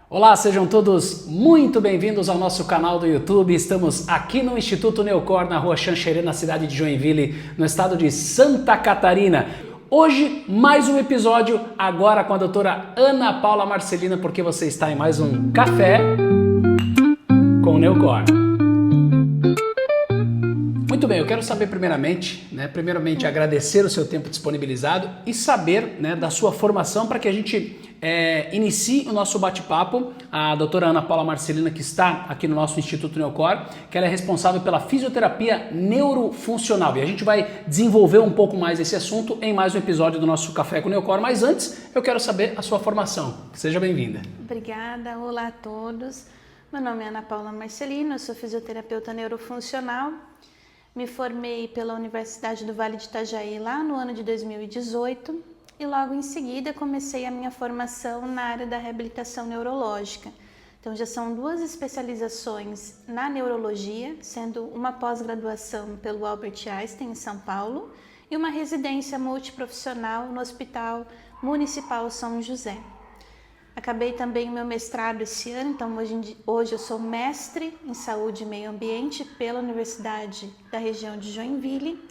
Olá, sejam todos muito bem-vindos ao nosso canal do YouTube. Estamos aqui no Instituto Neocor, na rua Xanxerê, na cidade de Joinville, no estado de Santa Catarina. Hoje, mais um episódio, agora com a doutora Ana Paula Marcelina, porque você está em mais um Café com o Neocor. Muito bem, eu quero saber primeiramente agradecer o seu tempo disponibilizado e saber da sua formação para que a gente inicie o nosso bate-papo. A doutora Ana Paula Marcelina, que está aqui no nosso Instituto Neocor, que ela é responsável pela fisioterapia neurofuncional. E a gente vai desenvolver um pouco mais esse assunto em mais um episódio do nosso Café com o Neocor. Mas antes, eu quero saber a sua formação. Seja bem-vinda. Obrigada, olá a todos. Meu nome é Ana Paula Marcelina, eu sou fisioterapeuta neurofuncional. Me formei pela Universidade do Vale de Itajaí lá no ano de 2018 e logo em seguida comecei a minha formação na área da reabilitação neurológica. Então já são duas especializações na neurologia, sendo uma pós-graduação pelo Albert Einstein em São Paulo e uma residência multiprofissional no Hospital Municipal São José. Acabei também o meu mestrado esse ano, então hoje eu sou mestre em saúde e meio ambiente pela Universidade da região de Joinville.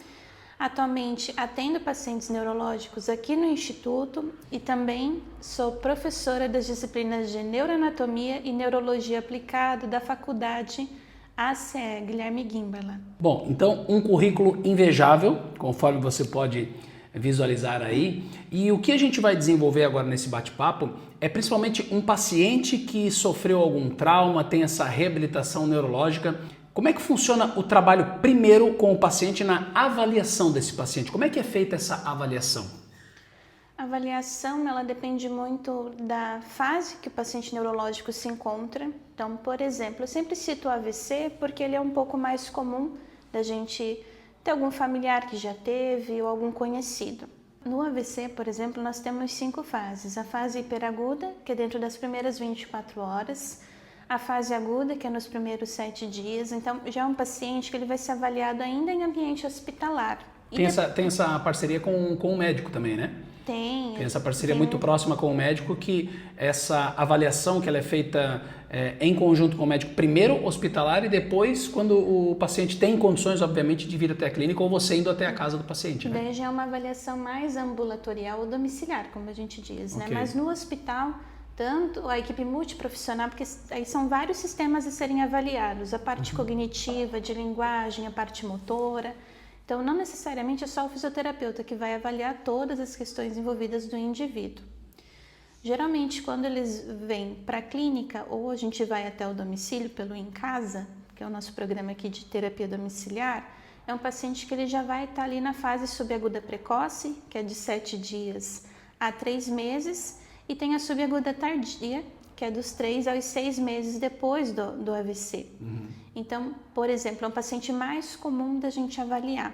Atualmente atendo pacientes neurológicos aqui no Instituto e também sou professora das disciplinas de neuroanatomia e neurologia aplicada da Faculdade ACE Guilherme Guimbarla. Bom, então um currículo invejável, conforme você pode visualizar aí. E o que a gente vai desenvolver agora nesse bate-papo é principalmente um paciente que sofreu algum trauma, tem essa reabilitação neurológica. Como é que funciona o trabalho primeiro com o paciente na avaliação desse paciente? Como é que é feita essa avaliação? A avaliação, ela depende muito da fase que o paciente neurológico se encontra. Então, por exemplo, eu sempre cito o AVC porque ele é um pouco mais comum da gente ter algum familiar que já teve ou algum conhecido. No AVC, por exemplo, nós temos 5 fases. A fase hiperaguda, que é dentro das primeiras 24 horas. A fase aguda, que é nos primeiros 7 dias. Então, já é um paciente que ele vai ser avaliado ainda em ambiente hospitalar. Tem essa parceria com o médico também, né? Tem essa parceria muito próxima com o médico, que essa avaliação que ela é feita em conjunto com o médico, primeiro hospitalar e depois quando o paciente tem condições, obviamente, de vir até a clínica ou você indo até a casa do paciente, né? Daí já é uma avaliação mais ambulatorial ou domiciliar, como a gente diz, né? Okay. Mas no hospital, tanto a equipe multiprofissional, porque aí são vários sistemas a serem avaliados, a parte cognitiva, de linguagem, a parte motora. Então, não necessariamente é só o fisioterapeuta que vai avaliar todas as questões envolvidas do indivíduo. Geralmente, quando eles vêm para a clínica ou a gente vai até o domicílio pelo Em Casa, que é o nosso programa aqui de terapia domiciliar, é um paciente que ele já vai estar ali na fase subaguda precoce, que é de 7 dias a 3 meses, e tem a subaguda tardia, que é dos 3 aos 6 meses depois do AVC. Então, por exemplo, é um paciente mais comum da gente avaliar.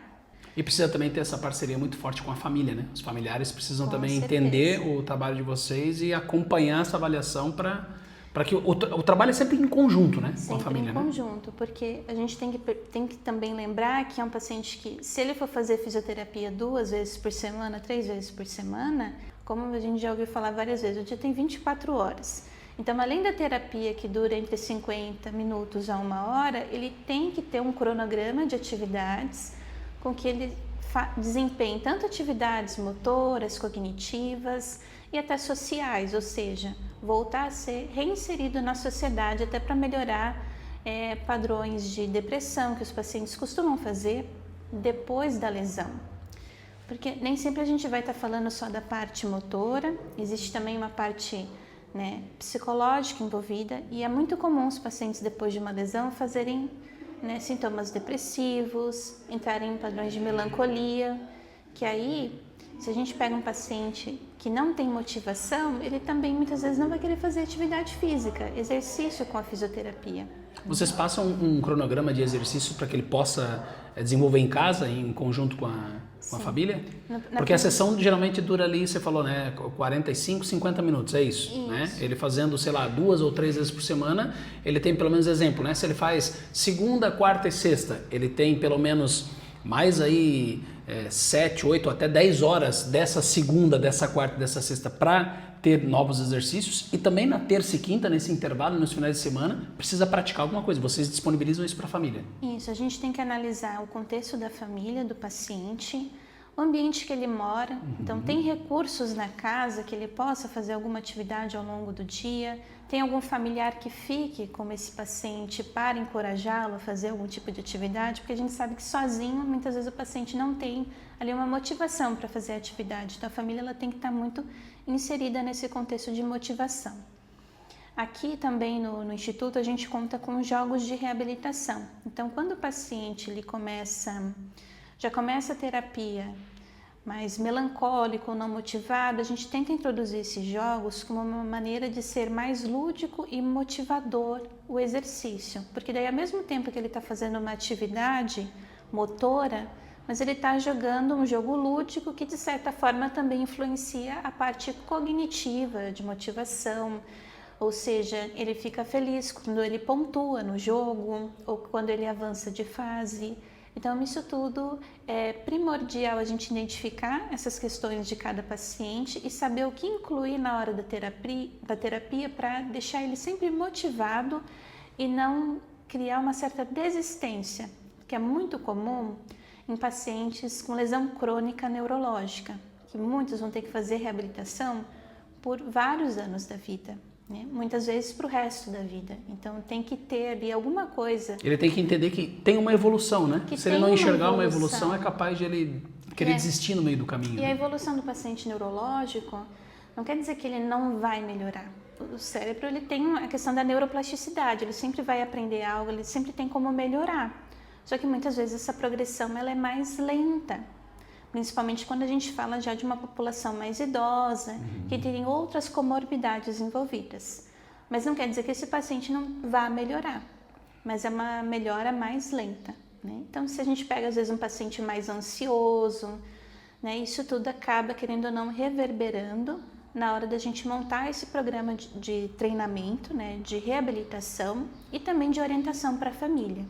E precisa também ter essa parceria muito forte com a família, né? Os familiares precisam Com também certeza. entender o trabalho de vocês e acompanhar essa avaliação para que o trabalho é sempre em conjunto, né? Com a família, Sempre em conjunto, porque a gente tem que também lembrar que é um paciente que, se ele for fazer fisioterapia 2 vezes por semana, 3 vezes por semana, como a gente já ouviu falar várias vezes, o dia tem 24 horas. Então, além da terapia que dura entre 50 minutos a 1 hora, ele tem que ter um cronograma de atividades com que ele desempenhe tanto atividades motoras, cognitivas e até sociais, ou seja, voltar a ser reinserido na sociedade até para melhorar padrões de depressão que os pacientes costumam fazer depois da lesão. Porque nem sempre a gente vai estar falando só da parte motora, existe também uma parte psicológica envolvida e é muito comum os pacientes depois de uma lesão fazerem sintomas depressivos, entrarem em padrões de melancolia, que aí, se a gente pega um paciente que não tem motivação, ele também muitas vezes não vai querer fazer atividade física, exercício com a fisioterapia. Vocês passam um cronograma de exercício para que ele possa desenvolver em casa, em conjunto com a família? Porque a sessão geralmente dura ali, você falou, 45, 50 minutos, é isso? Né? Ele fazendo, 2 ou 3 vezes por semana, ele tem pelo menos exemplo, né? Se ele faz segunda, quarta e sexta, ele tem pelo menos mais aí 7, 8, até 10 horas dessa segunda, dessa quarta, dessa sexta para ter novos exercícios e também na terça e quinta, nesse intervalo, nos finais de semana, precisa praticar alguma coisa. Vocês disponibilizam isso para a família? Isso, a gente tem que analisar o contexto da família, do paciente, o ambiente que ele mora. Então, tem recursos na casa que ele possa fazer alguma atividade ao longo do dia? Tem algum familiar que fique com esse paciente para encorajá-lo a fazer algum tipo de atividade? Porque a gente sabe que sozinho, muitas vezes o paciente não tem ali uma motivação para fazer a atividade. Então, a família ela tem que estar muito inserida nesse contexto de motivação. Aqui também no Instituto a gente conta com jogos de reabilitação. Então, quando o paciente ele já começa a terapia mais melancólico ou não motivado, a gente tenta introduzir esses jogos como uma maneira de ser mais lúdico e motivador o exercício. Porque daí, ao mesmo tempo que ele está fazendo uma atividade motora, mas ele está jogando um jogo lúdico que, de certa forma, também influencia a parte cognitiva de motivação. Ou seja, ele fica feliz quando ele pontua no jogo ou quando ele avança de fase. Então, isso tudo é primordial a gente identificar essas questões de cada paciente e saber o que incluir na hora da terapia para deixar ele sempre motivado e não criar uma certa desistência, que é muito comum em pacientes com lesão crônica neurológica, que muitos vão ter que fazer reabilitação por vários anos da vida. Muitas vezes para o resto da vida. Então tem que ter ali alguma coisa. Ele tem que entender que tem uma evolução, né? Se ele não enxergar uma evolução, é capaz de ele querer desistir no meio do caminho. E a evolução do paciente neurológico não quer dizer que ele não vai melhorar. O cérebro ele tem a questão da neuroplasticidade, ele sempre vai aprender algo, ele sempre tem como melhorar. Só que muitas vezes essa progressão ela é mais lenta. Principalmente quando a gente fala já de uma população mais idosa, que tem outras comorbidades envolvidas. Mas não quer dizer que esse paciente não vá melhorar, mas é uma melhora mais lenta, né? Então, se a gente pega às vezes um paciente mais ansioso, né, isso tudo acaba, querendo ou não, reverberando na hora da gente montar esse programa de treinamento, né, de reabilitação e também de orientação para a família.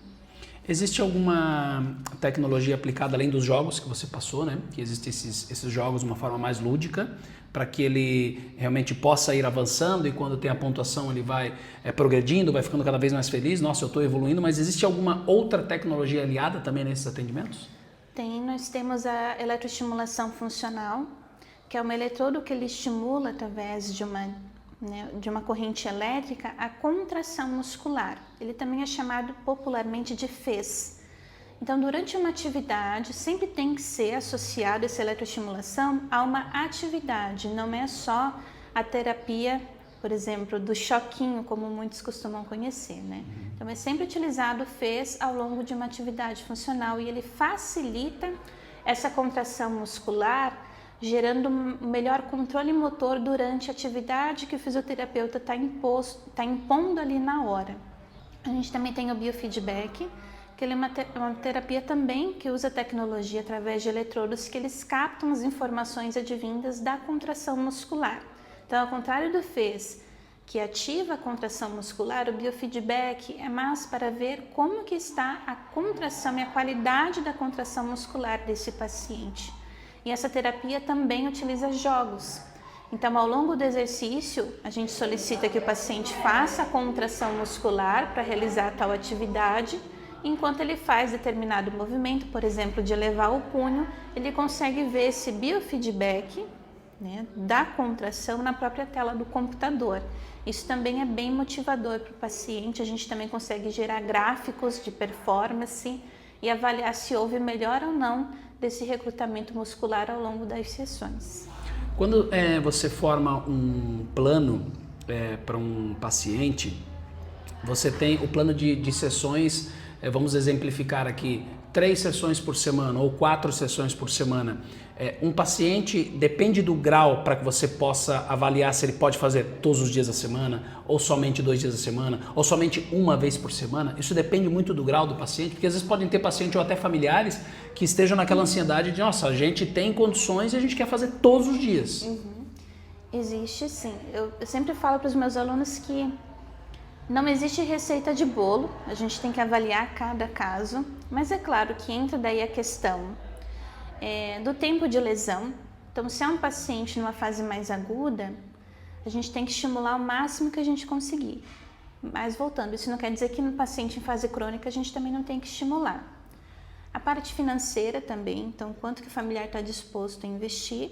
Existe alguma tecnologia aplicada além dos jogos que você passou, né? Que existem esses jogos de uma forma mais lúdica, para que ele realmente possa ir avançando e quando tem a pontuação ele vai progredindo, vai ficando cada vez mais feliz. Nossa, eu estou evoluindo, mas existe alguma outra tecnologia aliada também nesses atendimentos? Tem, nós temos a eletroestimulação funcional, que é um eletrodo que ele estimula através de uma corrente elétrica a contração muscular. Ele também é chamado popularmente de fez. Então, durante uma atividade, sempre tem que ser associado essa eletroestimulação a uma atividade, não é só a terapia, por exemplo, do choquinho, como muitos costumam conhecer, né? Então, é sempre utilizado o fez ao longo de uma atividade funcional e ele facilita essa contração muscular, gerando um melhor controle motor durante a atividade que o fisioterapeuta está impondo ali na hora. A gente também tem o biofeedback, que ele é uma terapia também que usa tecnologia através de eletrodos que eles captam as informações advindas da contração muscular. Então, ao contrário do fez, que ativa a contração muscular, o biofeedback é mais para ver como que está a contração e a qualidade da contração muscular desse paciente. E essa terapia também utiliza jogos. Então, ao longo do exercício, a gente solicita que o paciente faça a contração muscular para realizar tal atividade. Enquanto ele faz determinado movimento, por exemplo, de elevar o punho, ele consegue ver esse biofeedback, né, da contração na própria tela do computador. Isso também é bem motivador para o paciente. A gente também consegue gerar gráficos de performance e avaliar se houve melhora ou não desse recrutamento muscular ao longo das sessões. Quando você forma um plano para um paciente, você tem o plano de sessões, vamos exemplificar aqui, 3 sessões por semana ou 4 sessões por semana. Um paciente, depende do grau para que você possa avaliar se ele pode fazer todos os dias da semana, ou somente 2 dias da semana, ou somente uma vez por semana. Isso depende muito do grau do paciente, porque às vezes podem ter pacientes ou até familiares que estejam naquela ansiedade de, nossa, a gente tem condições e a gente quer fazer todos os dias. Existe sim. Eu sempre falo para os meus alunos que não existe receita de bolo, a gente tem que avaliar cada caso, mas é claro que entra daí a questão do tempo de lesão. Então, se é um paciente numa fase mais aguda, a gente tem que estimular o máximo que a gente conseguir. Mas voltando, isso não quer dizer que no paciente em fase crônica a gente também não tem que estimular. A parte financeira também, então quanto que o familiar está disposto a investir.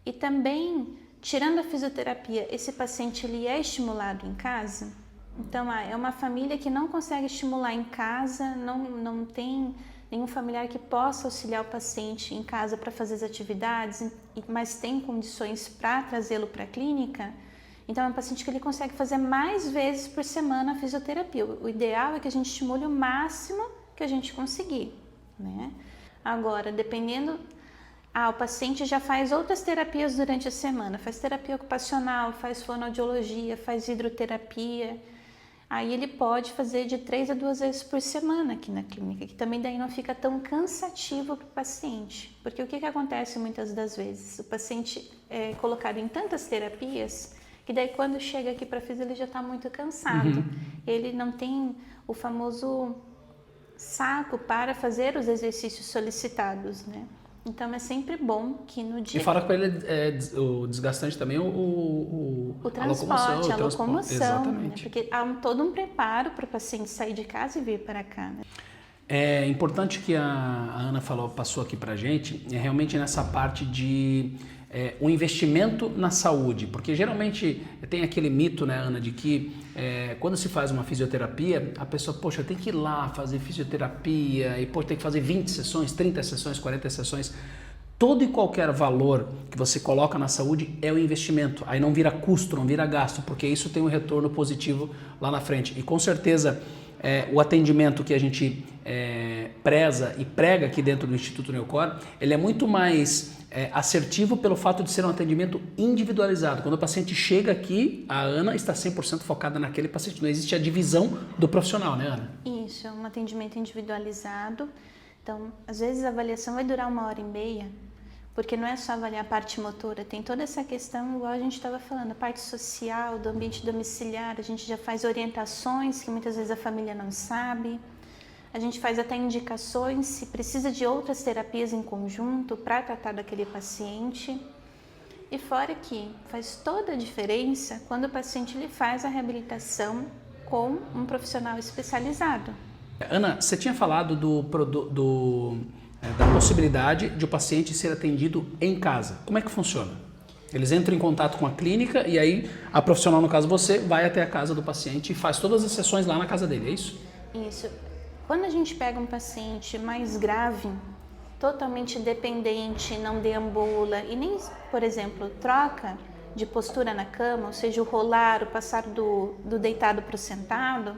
E também, tirando a fisioterapia, esse paciente ele é estimulado em casa? Então, é uma família que não consegue estimular em casa, não tem nenhum familiar que possa auxiliar o paciente em casa para fazer as atividades, mas tem condições para trazê-lo para a clínica. Então, é um paciente que ele consegue fazer mais vezes por semana a fisioterapia. O ideal é que a gente estimule o máximo que a gente conseguir, né? Agora, dependendo... o paciente já faz outras terapias durante a semana, faz terapia ocupacional, faz fonoaudiologia, faz hidroterapia. Aí ele pode fazer de 3 a 2 vezes por semana aqui na clínica, que também daí não fica tão cansativo para o paciente. Porque o que acontece muitas das vezes? O paciente é colocado em tantas terapias que daí quando chega aqui para fisio ele já está muito cansado. Ele não tem o famoso saco para fazer os exercícios solicitados, né? Então é sempre bom que no dia... E fala com ele o desgastante também, o transporte, a locomoção, exatamente. Né? Porque há todo um preparo para o paciente sair de casa e vir para cá. Né? É importante que a Ana passou aqui para a gente, realmente nessa parte de o investimento na saúde, porque geralmente tem aquele mito, né, Ana, de que quando se faz uma fisioterapia, a pessoa, poxa, tem que ir lá fazer fisioterapia e tem que fazer 20 sessões, 30 sessões, 40 sessões. Todo e qualquer valor que você coloca na saúde é o investimento, aí não vira custo, não vira gasto, porque isso tem um retorno positivo lá na frente. E com certeza o atendimento que a gente preza e prega aqui dentro do Instituto Neocor, ele é muito mais assertivo pelo fato de ser um atendimento individualizado. Quando o paciente chega aqui, a Ana está 100% focada naquele paciente, não existe a divisão do profissional, né, Ana? Isso, é um atendimento individualizado. Então, às vezes a avaliação vai durar 1h30, porque não é só avaliar a parte motora, tem toda essa questão, igual a gente estava falando, a parte social, do ambiente domiciliar, a gente já faz orientações que muitas vezes a família não sabe, a gente faz até indicações se precisa de outras terapias em conjunto para tratar daquele paciente. E fora que faz toda a diferença quando o paciente ele faz a reabilitação com um profissional especializado. Ana, você tinha falado da possibilidade de o paciente ser atendido em casa. Como é que funciona? Eles entram em contato com a clínica e aí a profissional, no caso você, vai até a casa do paciente e faz todas as sessões lá na casa dele, é isso? Isso. Quando a gente pega um paciente mais grave, totalmente dependente, não deambula e nem, por exemplo, troca de postura na cama, ou seja, o rolar, o passar do deitado para o sentado,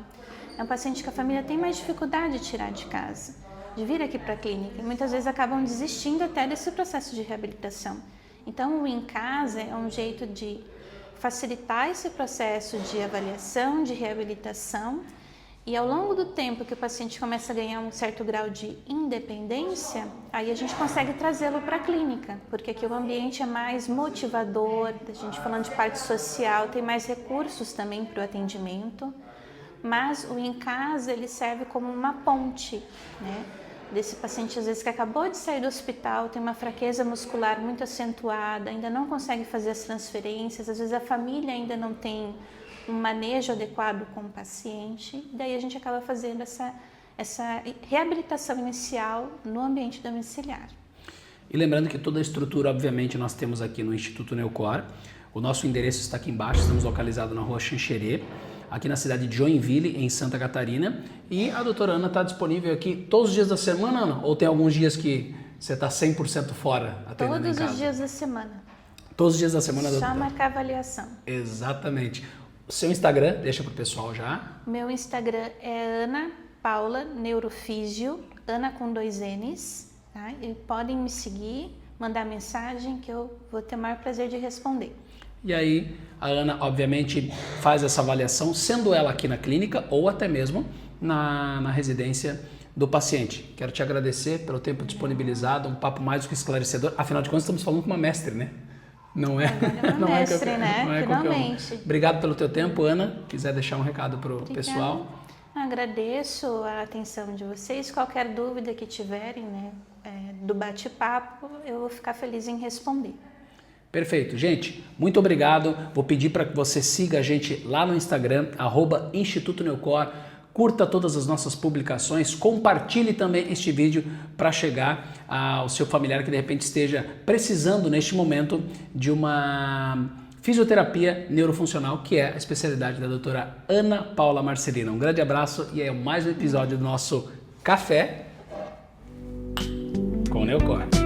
é um paciente que a família tem mais dificuldade de tirar de casa, de vir aqui para a clínica. E muitas vezes acabam desistindo até desse processo de reabilitação. Então, o em casa é um jeito de facilitar esse processo de avaliação, de reabilitação. E ao longo do tempo que o paciente começa a ganhar um certo grau de independência, aí a gente consegue trazê-lo para a clínica, porque aqui o ambiente é mais motivador, a gente falando de parte social, tem mais recursos também para o atendimento, mas o em casa ele serve como uma ponte, né? Desse paciente às vezes que acabou de sair do hospital, tem uma fraqueza muscular muito acentuada, ainda não consegue fazer as transferências, às vezes a família ainda não tem um manejo adequado com o paciente, daí a gente acaba fazendo essa reabilitação inicial no ambiente domiciliar. E lembrando que toda a estrutura, obviamente, nós temos aqui no Instituto Neocor. O nosso endereço está aqui embaixo, estamos localizados na rua Xanxerê, aqui na cidade de Joinville, em Santa Catarina. E a doutora Ana está disponível aqui todos os dias da semana, Ana? Ou tem alguns dias que você está 100% fora atendendo em casa? Todos os dias da semana. Todos os dias da semana, doutora? Só marcar avaliação. Exatamente. O seu Instagram, deixa para o pessoal já. Meu Instagram é Ana Paula Neurofísio, Ana com 2 N's. Tá? E podem me seguir, mandar mensagem que eu vou ter o maior prazer de responder. E aí, a Ana, obviamente, faz essa avaliação, sendo ela aqui na clínica ou até mesmo na residência do paciente. Quero te agradecer pelo tempo disponibilizado, um papo mais do que esclarecedor. Afinal de contas, estamos falando com uma mestre, né? Não é? Agora é mestre, né? Não é Finalmente. Obrigado pelo teu tempo, Ana. Quiser deixar um recado para o pessoal. Agradeço a atenção de vocês. Qualquer dúvida que tiverem, né, do bate-papo, eu vou ficar feliz em responder. Perfeito, gente, muito obrigado. Vou pedir para que você siga a gente lá no Instagram, @Instituto Neocor. Curta todas as nossas publicações, compartilhe também este vídeo para chegar ao seu familiar que de repente esteja precisando neste momento de uma fisioterapia neurofuncional, que é a especialidade da doutora Ana Paula Marcelino. Um grande abraço e é mais um episódio do nosso Café com Neocor.